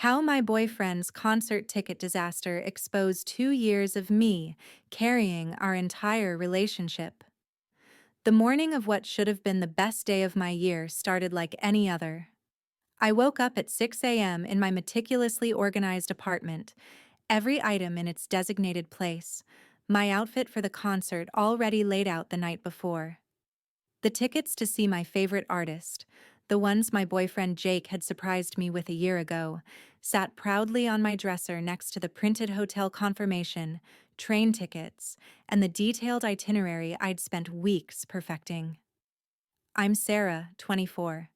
How my boyfriend's concert ticket disaster exposed 2 years of me carrying our entire relationship. The morning of what should have been the best day of my year started like any other. I woke up at 6 a.m. in my meticulously organized apartment, every item in its designated place, my outfit for the concert already laid out the night before. The tickets to see my favorite artist, the ones my boyfriend Jake had surprised me with a year ago, sat proudly on my dresser next to the printed hotel confirmation, train tickets, and the detailed itinerary I'd spent weeks perfecting. I'm Sarah, 24,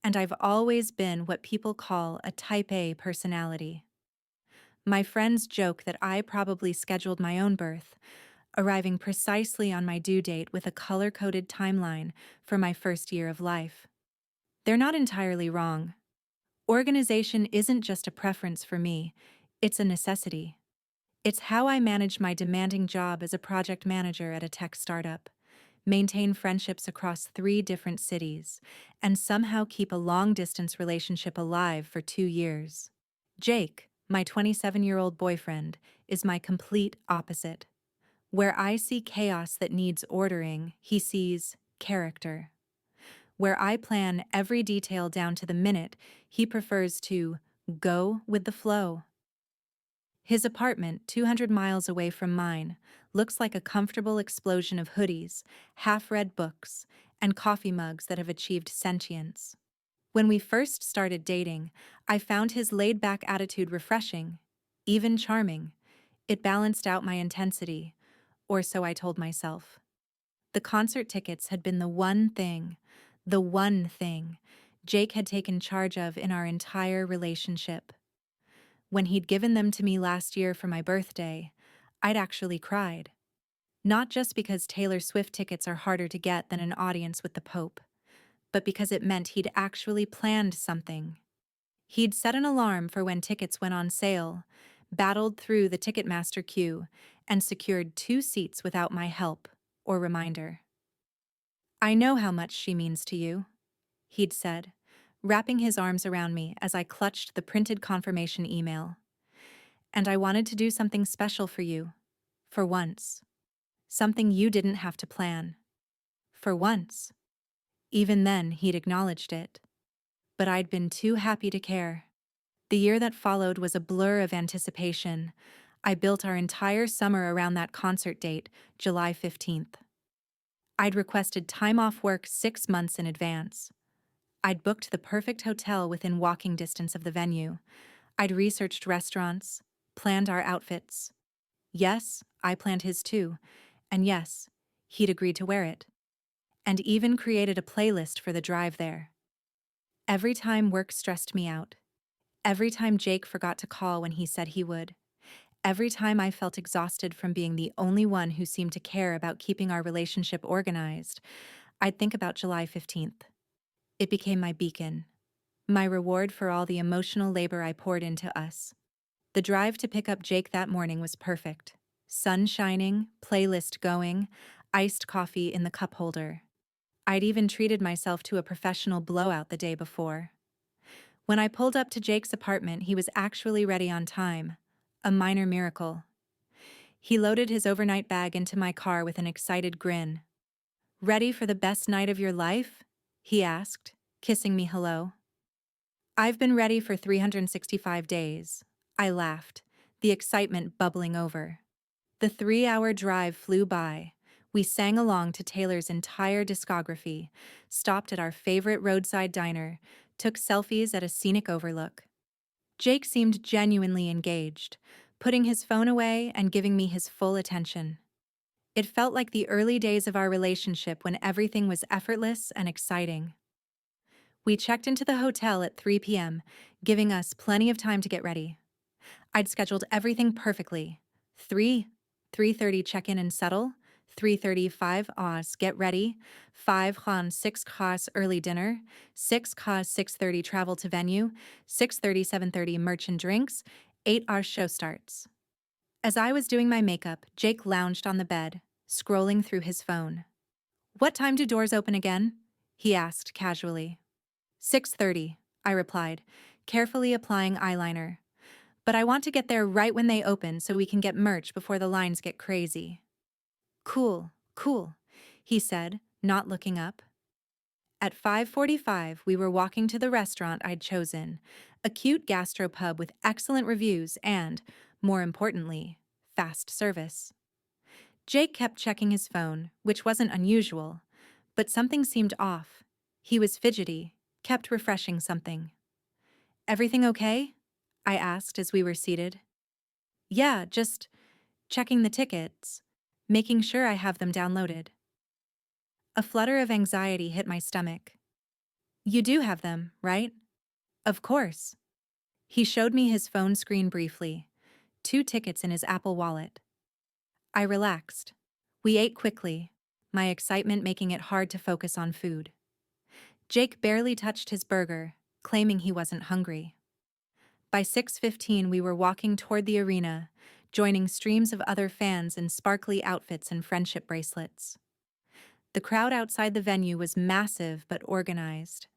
and I've always been what people call a type A personality. My friends joke that I probably scheduled my own birth, arriving precisely on my due date with a color-coded timeline for my first year of life. They're not entirely wrong. Organization isn't just a preference for me, it's a necessity. It's how I manage my demanding job as a project manager at a tech startup, maintain friendships across 3 different cities, and somehow keep a long-distance relationship alive for 2 years. Jake, my 27-year-old boyfriend, is my complete opposite. Where I see chaos that needs ordering, he sees character. Where I plan every detail down to the minute, he prefers to go with the flow. His apartment, 200 miles away from mine, looks like a comfortable explosion of hoodies, half-read books, and coffee mugs that have achieved sentience. When we first started dating, I found his laid-back attitude refreshing, even charming. It balanced out my intensity, or so I told myself. The concert tickets had been the one thing Jake had taken charge of in our entire relationship. When he'd given them to me last year for my birthday, I'd actually cried. Not just because Taylor Swift tickets are harder to get than an audience with the Pope, but because it meant he'd actually planned something. He'd set an alarm for when tickets went on sale, battled through the Ticketmaster queue, and secured 2 seats without my help or reminder. "I know how much she means to you," he'd said, wrapping his arms around me as I clutched the printed confirmation email. "And I wanted to do something special for you. For once. Something you didn't have to plan. For once." Even then, he'd acknowledged it. But I'd been too happy to care. The year that followed was a blur of anticipation. I built our entire summer around that concert date, July 15th. I'd requested time off work 6 months in advance. I'd booked the perfect hotel within walking distance of the venue. I'd researched restaurants, planned our outfits. Yes, I planned his too. And yes, he'd agreed to wear it. And even created a playlist for the drive there. Every time work stressed me out. Every time Jake forgot to call when he said he would. Every time I felt exhausted from being the only one who seemed to care about keeping our relationship organized, I'd think about July 15th. It became my beacon, my reward for all the emotional labor I poured into us. The drive to pick up Jake that morning was perfect. Sun shining, playlist going, iced coffee in the cup holder. I'd even treated myself to a professional blowout the day before. When I pulled up to Jake's apartment, he was actually ready on time. A minor miracle. He loaded his overnight bag into my car with an excited grin. "Ready for the best night of your life?" he asked, kissing me hello. "I've been ready for 365 days. I laughed, the excitement bubbling over. The 3-hour drive flew by. We sang along to Taylor's entire discography, stopped at our favorite roadside diner, took selfies at a scenic overlook. Jake seemed genuinely engaged, putting his phone away and giving me his full attention. It felt like the early days of our relationship when everything was effortless and exciting. We checked into the hotel at 3 p.m., giving us plenty of time to get ready. I'd scheduled everything perfectly. 3:30 check-in and settle, 3:35 Oz get ready, 5 Khan 6 Khas early dinner, 6 Khas 6:30 travel to venue, 6:30 7:30 merch and drinks, 8 our show starts. As I was doing my makeup, Jake lounged on the bed, scrolling through his phone. "What time do doors open again?" he asked casually. 6:30, I replied, carefully applying eyeliner. But I want to get there right when they open so we can get merch before the lines get crazy. Cool, cool, he said, not looking up. At 5:45, we were walking to the restaurant I'd chosen, a cute gastropub with excellent reviews and, more importantly, fast service. Jake kept checking his phone, which wasn't unusual, but something seemed off. He was fidgety, kept refreshing something. Everything okay? I asked as we were seated. Yeah, just checking the tickets, making sure I have them downloaded. A flutter of anxiety hit my stomach. You do have them, right? Of course. He showed me his phone screen briefly, 2 tickets in his Apple Wallet. I relaxed. We ate quickly, my excitement making it hard to focus on food. Jake barely touched his burger, claiming he wasn't hungry. By 6:15 we were walking toward the arena, joining streams of other fans in sparkly outfits and friendship bracelets. The crowd outside the venue was massive but organized.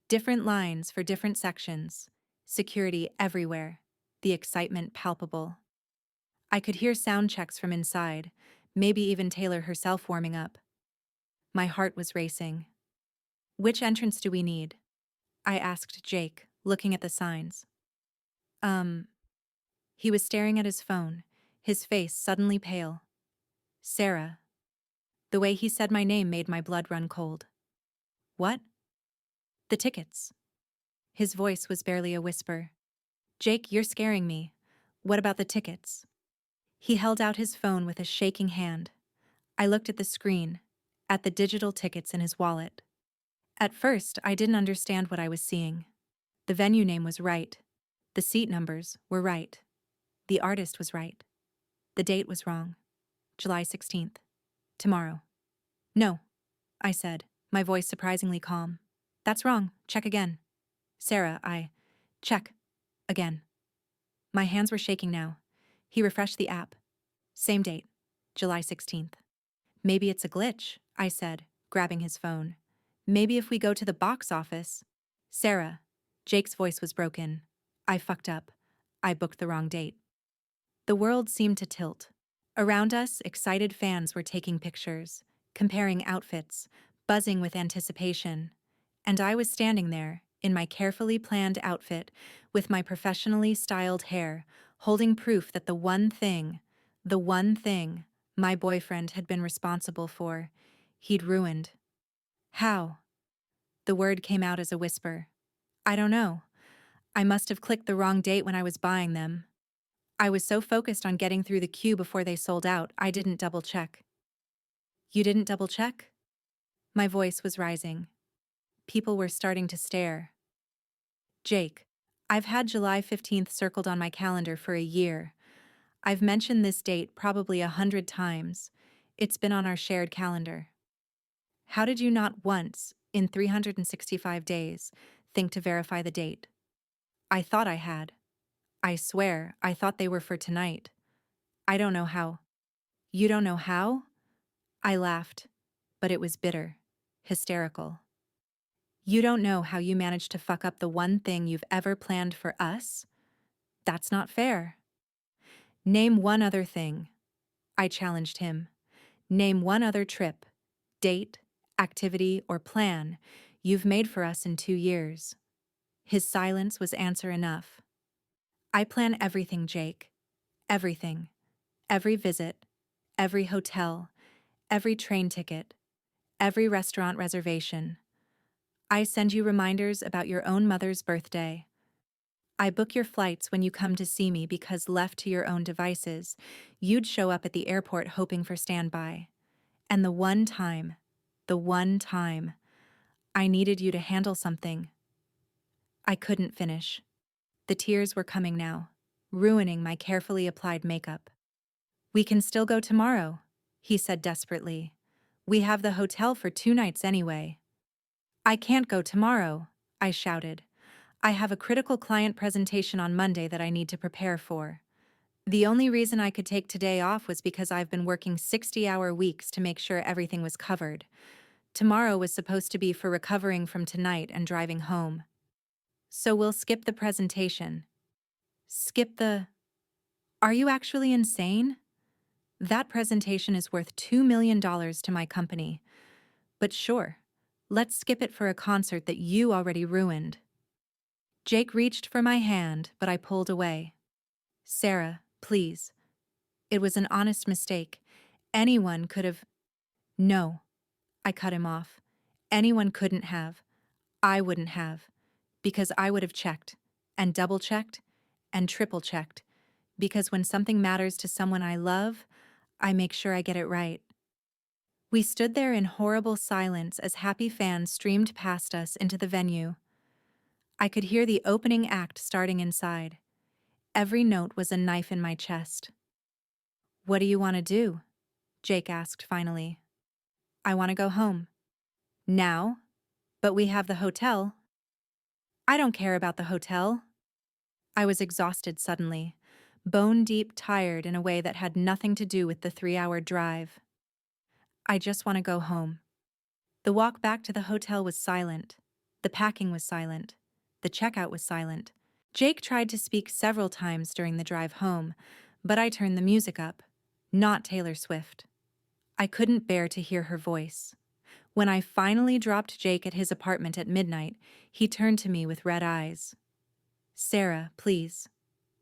Different lines for different sections, security everywhere, the excitement palpable. I could hear sound checks from inside, maybe even Taylor herself warming up. My heart was racing. Which entrance do we need? I asked Jake, looking at the signs. He was staring at his phone, his face suddenly pale. Sarah. The way he said my name made my blood run cold. What? The tickets. His voice was barely a whisper. Jake, you're scaring me. What about the tickets? He held out his phone with a shaking hand. I looked at the screen, at the digital tickets in his wallet. At first, I didn't understand what I was seeing. The venue name was right. The seat numbers were right. The artist was right. The date was wrong. July 16th. Tomorrow. No, I said, my voice surprisingly calm. That's wrong. Check again. Sarah, check. Again. My hands were shaking now. He refreshed the app. Same date. July 16th. Maybe it's a glitch, I said, grabbing his phone. Maybe if we go to the box office. Sarah. Jake's voice was broken. I fucked up. I booked the wrong date. The world seemed to tilt. Around us, excited fans were taking pictures, comparing outfits, buzzing with anticipation. And I was standing there, in my carefully planned outfit, with my professionally styled hair, holding proof that the one thing my boyfriend had been responsible for, he'd ruined. How? The word came out as a whisper. I don't know. I must have clicked the wrong date when I was buying them. I was so focused on getting through the queue before they sold out, I didn't double-check. You didn't double-check? My voice was rising. People were starting to stare. Jake, I've had July 15th circled on my calendar for a year. I've mentioned this date probably 100 times. It's been on our shared calendar. How did you not once, in 365 days, think to verify the date? I thought I had. I swear, I thought they were for tonight. I don't know how. You don't know how? I laughed, but it was bitter, hysterical. You don't know how you managed to fuck up the one thing you've ever planned for us? That's not fair. Name one other thing. I challenged him. Name one other trip, date, activity, or plan you've made for us in 2 years. His silence was answer enough. I plan everything, Jake. Everything. Every visit, every hotel, every train ticket, every restaurant reservation. I send you reminders about your own mother's birthday. I book your flights when you come to see me because left to your own devices, you'd show up at the airport hoping for standby. And the one time, I needed you to handle something. I couldn't finish. The tears were coming now, ruining my carefully applied makeup. We can still go tomorrow, he said desperately. We have the hotel for 2 nights anyway. I can't go tomorrow, I shouted. I have a critical client presentation on Monday that I need to prepare for. The only reason I could take today off was because I've been working 60-hour weeks to make sure everything was covered. Tomorrow was supposed to be for recovering from tonight and driving home. So we'll skip the presentation. Skip the. Are you actually insane? That presentation is worth $2 million to my company. But sure, let's skip it for a concert that you already ruined. Jake reached for my hand, but I pulled away. Sarah, please. It was an honest mistake. Anyone could have. No, I cut him off. Anyone couldn't have. I wouldn't have. Because I would have checked, and double checked, and triple checked. Because when something matters to someone I love, I make sure I get it right. We stood there in horrible silence as happy fans streamed past us into the venue. I could hear the opening act starting inside. Every note was a knife in my chest. What do you want to do? Jake asked finally. I want to go home. Now? But we have the hotel. I don't care about the hotel. I was exhausted suddenly, bone-deep tired in a way that had nothing to do with the 3-hour drive. I just want to go home. The walk back to the hotel was silent. The packing was silent. The checkout was silent. Jake tried to speak several times during the drive home, but I turned the music up. Not Taylor Swift. I couldn't bear to hear her voice. When I finally dropped Jake at his apartment at midnight, he turned to me with red eyes. Sarah, please.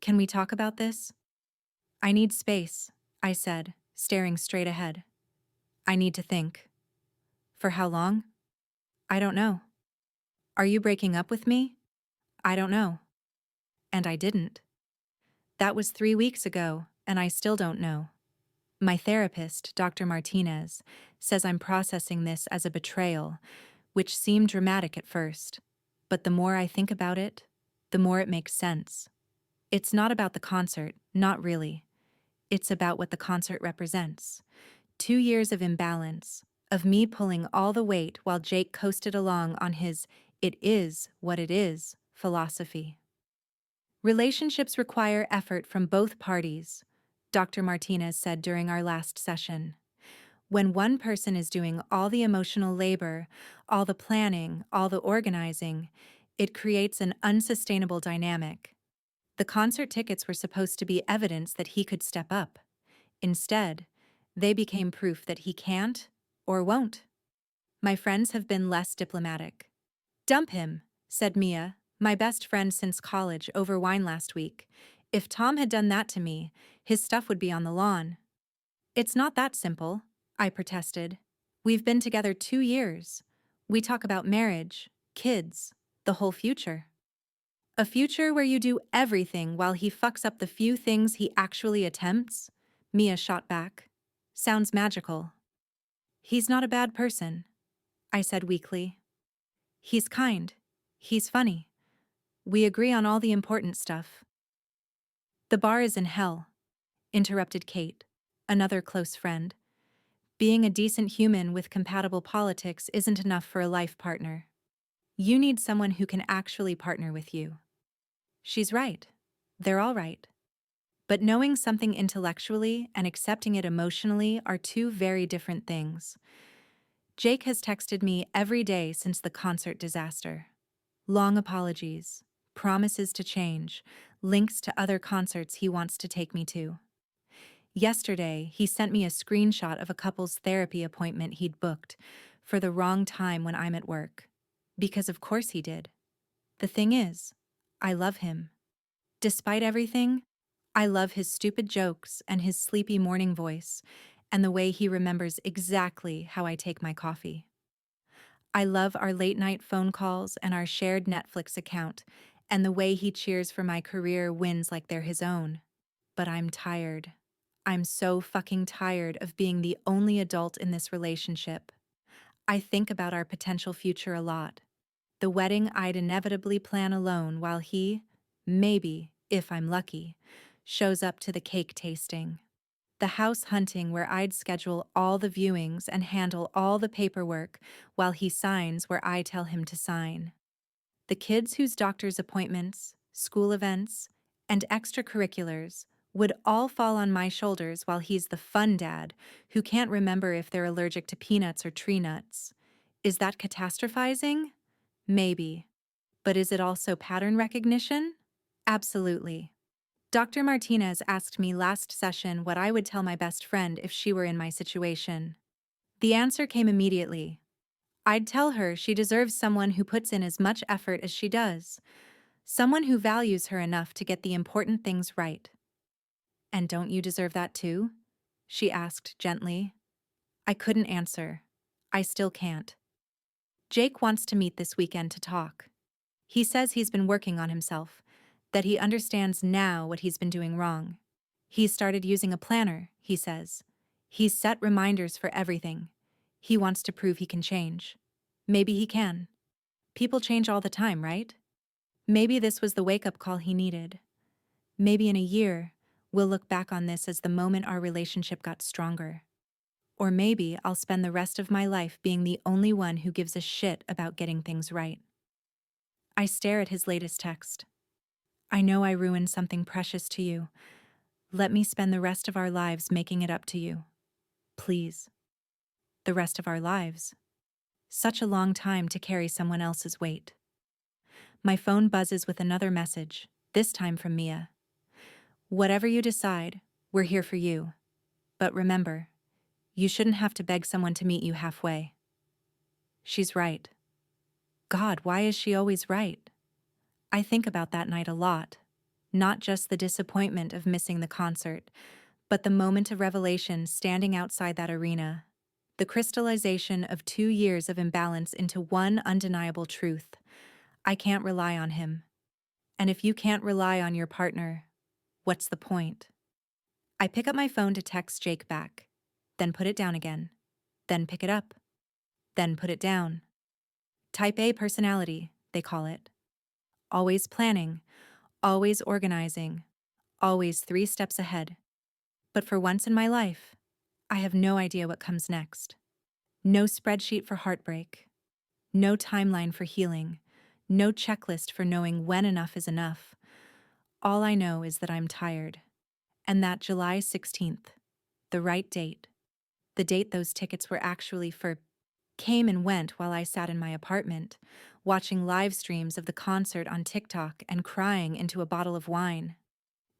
Can we talk about this? I need space, I said, staring straight ahead. I need to think. For how long? I don't know. Are you breaking up with me? I don't know. And I didn't. That was 3 weeks ago, and I still don't know. My therapist, Dr. Martinez, says I'm processing this as a betrayal, which seemed dramatic at first. But the more I think about it, the more it makes sense. It's not about the concert, not really. It's about what the concert represents. 2 years of imbalance, of me pulling all the weight while Jake coasted along on his "it is what it is" philosophy. Relationships require effort from both parties, Dr. Martinez said during our last session. When one person is doing all the emotional labor, all the planning, all the organizing, it creates an unsustainable dynamic. The concert tickets were supposed to be evidence that he could step up. Instead, they became proof that he can't or won't. My friends have been less diplomatic. Dump him, said Mia, my best friend since college, over wine last week. If Tom had done that to me, his stuff would be on the lawn. It's not that simple, I protested. We've been together 2 years. We talk about marriage, kids, the whole future. A future where you do everything while he fucks up the few things he actually attempts? Mia shot back. Sounds magical. He's not a bad person, I said weakly. He's kind. He's funny. We agree on all the important stuff. The bar is in hell, interrupted Kate, another close friend. Being a decent human with compatible politics isn't enough for a life partner. You need someone who can actually partner with you. She's right. They're all right. But knowing something intellectually and accepting it emotionally are two very different things. Jake has texted me every day since the concert disaster. Long apologies, promises to change, links to other concerts he wants to take me to. Yesterday, he sent me a screenshot of a couple's therapy appointment he'd booked for the wrong time when I'm at work. Because of course he did. The thing is, I love him. Despite everything, I love his stupid jokes and his sleepy morning voice and the way he remembers exactly how I take my coffee. I love our late-night phone calls and our shared Netflix account and the way he cheers for my career wins like they're his own. But I'm tired. I'm so fucking tired of being the only adult in this relationship. I think about our potential future a lot. The wedding I'd inevitably plan alone while he, maybe, if I'm lucky, shows up to the cake tasting. The house hunting where I'd schedule all the viewings and handle all the paperwork while he signs where I tell him to sign. The kids whose doctor's appointments, school events, and extracurriculars would all fall on my shoulders while he's the fun dad who can't remember if they're allergic to peanuts or tree nuts. Is that catastrophizing? Maybe. But is it also pattern recognition? Absolutely. Dr. Martinez asked me last session what I would tell my best friend if she were in my situation. The answer came immediately. I'd tell her she deserves someone who puts in as much effort as she does, someone who values her enough to get the important things right. And don't you deserve that too? She asked gently. I couldn't answer. I still can't. Jake wants to meet this weekend to talk. He says he's been working on himself, that he understands now what he's been doing wrong. He's started using a planner, he says. He's set reminders for everything. He wants to prove he can change. Maybe he can. People change all the time, right? Maybe this was the wake-up call he needed. Maybe in a year, we'll look back on this as the moment our relationship got stronger. Or maybe I'll spend the rest of my life being the only one who gives a shit about getting things right. I stare at his latest text. I know I ruined something precious to you. Let me spend the rest of our lives making it up to you. Please. The rest of our lives. Such a long time to carry someone else's weight. My phone buzzes with another message, this time from Mia. Whatever you decide, we're here for you. But remember, you shouldn't have to beg someone to meet you halfway. She's right. God, why is she always right? I think about that night a lot. Not just the disappointment of missing the concert, but the moment of revelation standing outside that arena. The crystallization of 2 years of imbalance into one undeniable truth. I can't rely on him. And if you can't rely on your partner, what's the point? I pick up my phone to text Jake back, then put it down again, then pick it up, then put it down. Type A personality, they call it. Always planning, always organizing, always 3 steps ahead. But for once in my life, I have no idea what comes next. No spreadsheet for heartbreak. No timeline for healing. No checklist for knowing when enough is enough. All I know is that I'm tired. And that July 16th, the right date, the date those tickets were actually for, came and went while I sat in my apartment, watching live streams of the concert on TikTok and crying into a bottle of wine.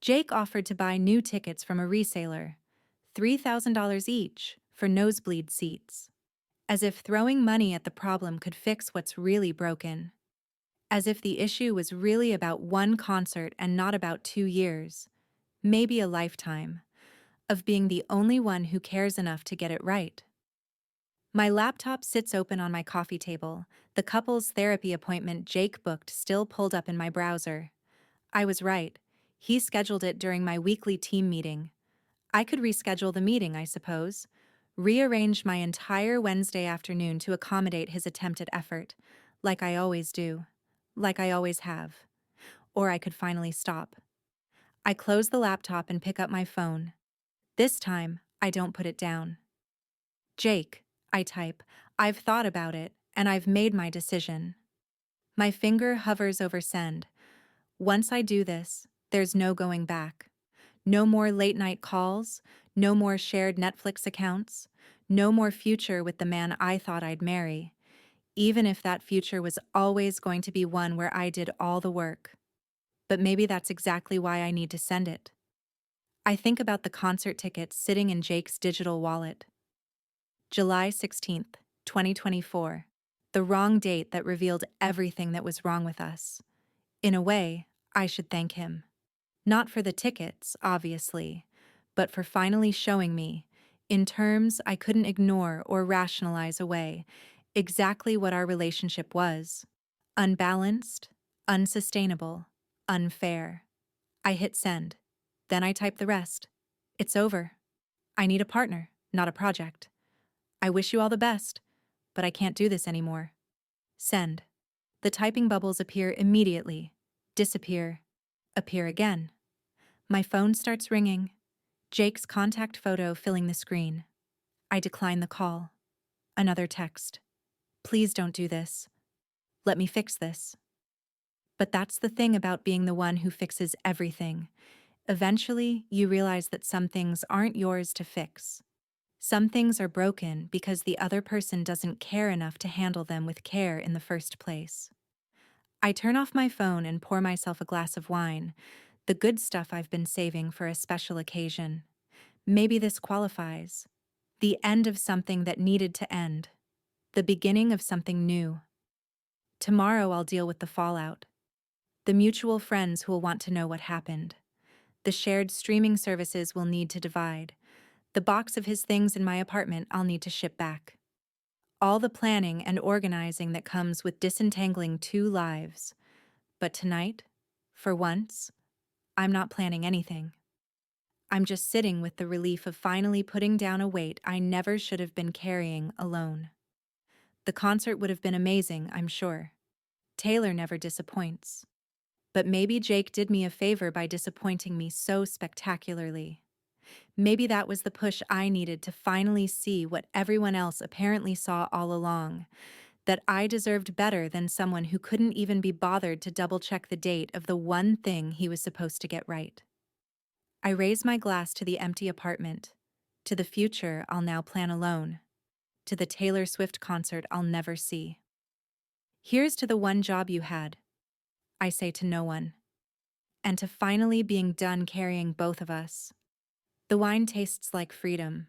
Jake offered to buy new tickets from a reseller, $3,000 each, for nosebleed seats. As if throwing money at the problem could fix what's really broken. As if the issue was really about one concert and not about 2 years, maybe a lifetime, of being the only one who cares enough to get it right. My laptop sits open on my coffee table, the couple's therapy appointment Jake booked still pulled up in my browser. I was right. He scheduled it during my weekly team meeting. I could reschedule the meeting, I suppose. Rearrange my entire Wednesday afternoon to accommodate his attempted effort, like I always do, like I always have. Or I could finally stop. I close the laptop and pick up my phone. This time, I don't put it down. Jake, I type, I've thought about it, and I've made my decision. My finger hovers over send. Once I do this, there's no going back. No more late-night calls, no more shared Netflix accounts, no more future with the man I thought I'd marry, even if that future was always going to be one where I did all the work. But maybe that's exactly why I need to send it. I think about the concert tickets sitting in Jake's digital wallet. July 16th, 2024. The wrong date that revealed everything that was wrong with us. In a way, I should thank him. Not for the tickets, obviously, but for finally showing me, in terms I couldn't ignore or rationalize away, exactly what our relationship was. Unbalanced, unsustainable, unfair. I hit send. Then I type the rest. It's over. I need a partner, not a project. I wish you all the best, but I can't do this anymore. Send. The typing bubbles appear immediately, disappear, appear again. My phone starts ringing. Jake's contact photo filling the screen. I decline the call. Another text. Please don't do this. Let me fix this. But that's the thing about being the one who fixes everything. Eventually, you realize that some things aren't yours to fix. Some things are broken because the other person doesn't care enough to handle them with care in the first place. I turn off my phone and pour myself a glass of wine, the good stuff I've been saving for a special occasion. Maybe this qualifies. The end of something that needed to end. The beginning of something new. Tomorrow I'll deal with the fallout. The mutual friends who will want to know what happened. The shared streaming services we'll need to divide. The box of his things in my apartment I'll need to ship back. All the planning and organizing that comes with disentangling two lives. But tonight, for once, I'm not planning anything. I'm just sitting with the relief of finally putting down a weight I never should have been carrying alone. The concert would have been amazing, I'm sure. Taylor never disappoints. But maybe Jake did me a favor by disappointing me so spectacularly. Maybe that was the push I needed to finally see what everyone else apparently saw all along, that I deserved better than someone who couldn't even be bothered to double-check the date of the one thing he was supposed to get right. I raise my glass to the empty apartment, to the future I'll now plan alone, to the Taylor Swift concert I'll never see. Here's to the one job you had, I say to no one, and to finally being done carrying both of us. The wine tastes like freedom,